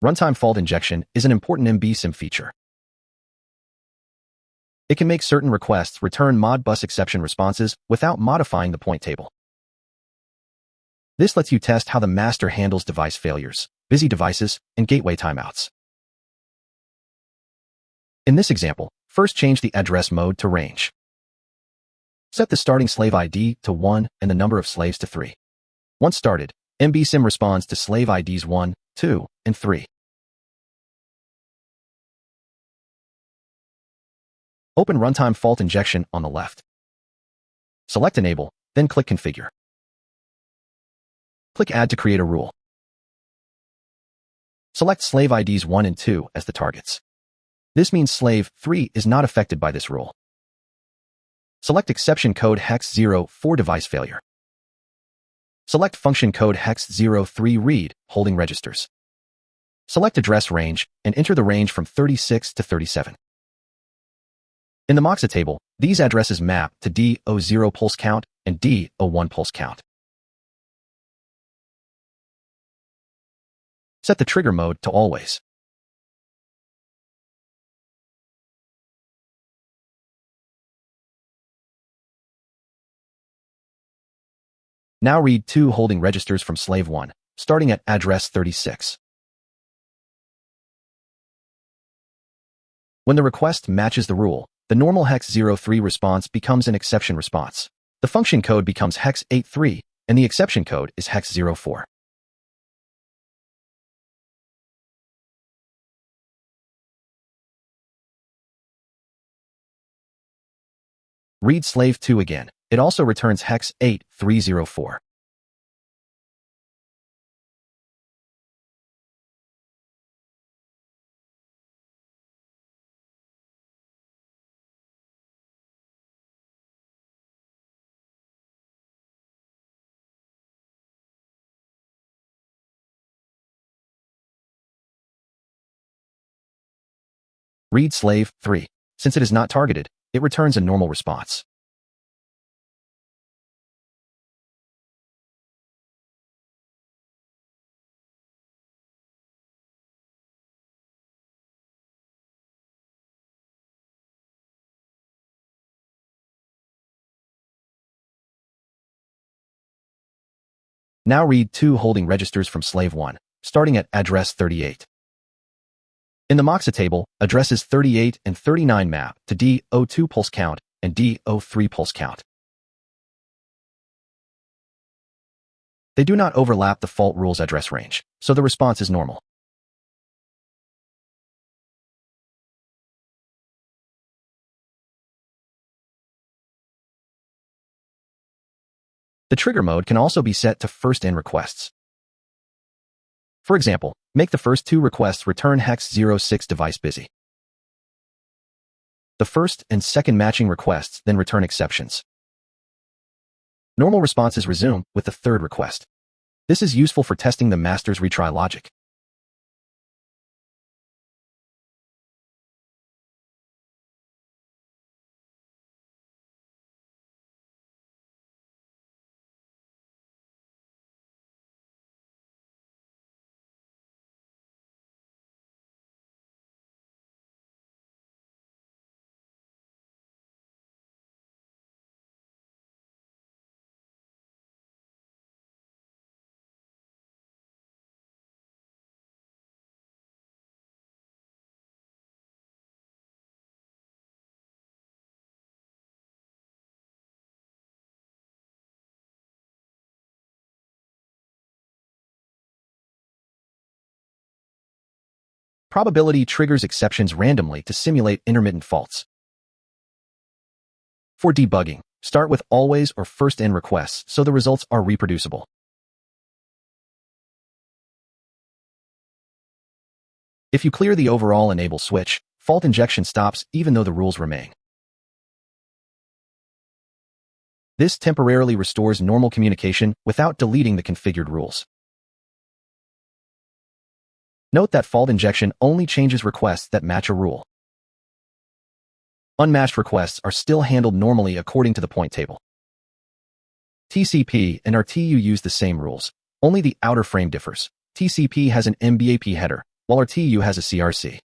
Runtime fault injection is an important MBSim feature. It can make certain requests return Modbus exception responses without modifying the point table. This lets you test how the master handles device failures, busy devices, and gateway timeouts. In this example, first change the address mode to range. Set the starting slave ID to 1 and the number of slaves to 3. Once started, MBSim responds to slave IDs 1, 2, and 3. Open Runtime Fault Injection on the left. Select Enable, then click Configure. Click Add to create a rule. Select slave IDs 1 and 2 as the targets. This means slave 3 is not affected by this rule. Select exception code hex 0 for device failure. Select function code hex 03 read holding registers. Select address range and enter the range from 36 to 37. In the MBSim table, these addresses map to D00 pulse count and D01 pulse count. Set the trigger mode to always. Now read 2 holding registers from slave 1, starting at address 36. When the request matches the rule, the normal hex 03 response becomes an exception response. The function code becomes hex 83, and the exception code is hex 04. Read slave 2 again. It also returns hex 8304. Read slave 3. Since it is not targeted, it returns a normal response. Now read 2 holding registers from slave 1, starting at address 38. In the MBSim table, addresses 38 and 39 map to D02 pulse count and D03 pulse count. They do not overlap the fault rule's address range, so the response is normal. The trigger mode can also be set to first in requests. For example, make the first 2 requests return hex 06 device busy. The first and second matching requests then return exceptions. Normal responses resume with the third request. This is useful for testing the master's retry logic. Probability triggers exceptions randomly to simulate intermittent faults. For debugging, start with always or first in requests so the results are reproducible. If you clear the overall enable switch, fault injection stops even though the rules remain. This temporarily restores normal communication without deleting the configured rules. Note that fault injection only changes requests that match a rule. Unmatched requests are still handled normally according to the point table. TCP and RTU use the same rules, only the outer frame differs. TCP has an MBAP header, while our TU has a CRC.